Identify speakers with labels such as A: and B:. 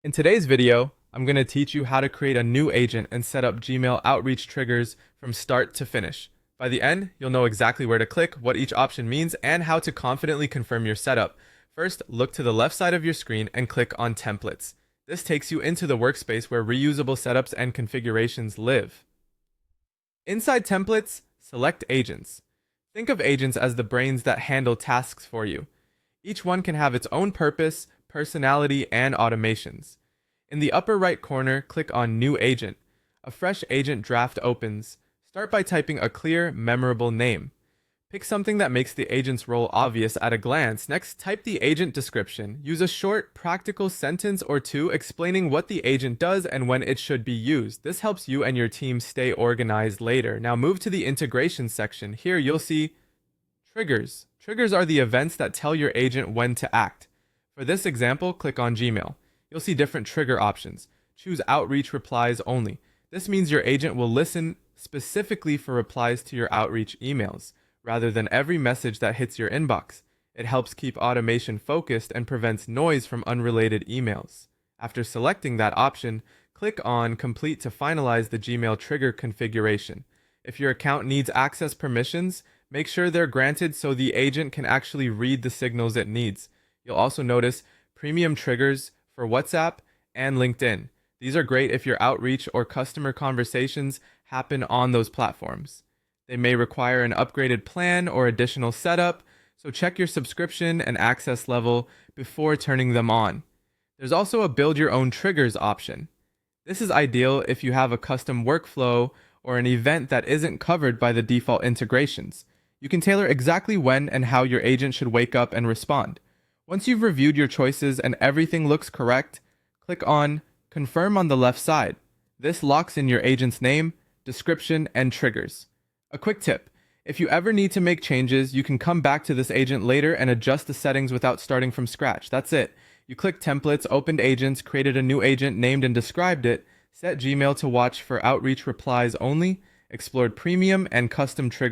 A: In today's video, I'm going to teach you how to create a new agent and set up Gmail outreach triggers from start to finish. By the end, you'll know exactly where to click, what each option means, and how to confidently confirm your setup. First, look to the left side of your screen and click on Templates. This takes you into the workspace where reusable setups and configurations live. Inside Templates, select Agents. Think of agents as the brains that handle tasks for you. Each one can have its own purpose, personality, and automations. In the upper right corner, click on New Agent. A fresh agent draft opens. Start by typing a clear, memorable name. Pick something that makes the agent's role obvious at a glance. Next, type the agent description. Use a short, practical sentence or two explaining what the agent does and when it should be used. This helps you and your team stay organized later. Now move to the integration section. Here you'll see triggers. Triggers are the events that tell your agent when to act. For this example, click on Gmail. You'll see different trigger options. Choose Outreach Replies Only. This means your agent will listen specifically for replies to your outreach emails, rather than every message that hits your inbox. It helps keep automation focused and prevents noise from unrelated emails. After selecting that option, click on Complete to finalize the Gmail trigger configuration. If your account needs access permissions, make sure they're granted so the agent can actually read the signals it needs. You'll also notice premium triggers for WhatsApp and LinkedIn. These are great if your outreach or customer conversations happen on those platforms. They may require an upgraded plan or additional setup, so check your subscription and access level before turning them on. There's also a Build Your Own Triggers option. This is ideal if you have a custom workflow or an event that isn't covered by the default integrations. You can tailor exactly when and how your agent should wake up and respond. Once you've reviewed your choices and everything looks correct, click on Confirm on the left side. This locks in your agent's name, description, and triggers. A quick tip: if you ever need to make changes, you can come back to this agent later and adjust the settings without starting from scratch. That's it. You click Templates, opened agents, created a new agent, named and described it, set Gmail to watch for outreach replies only, explored premium and custom triggers.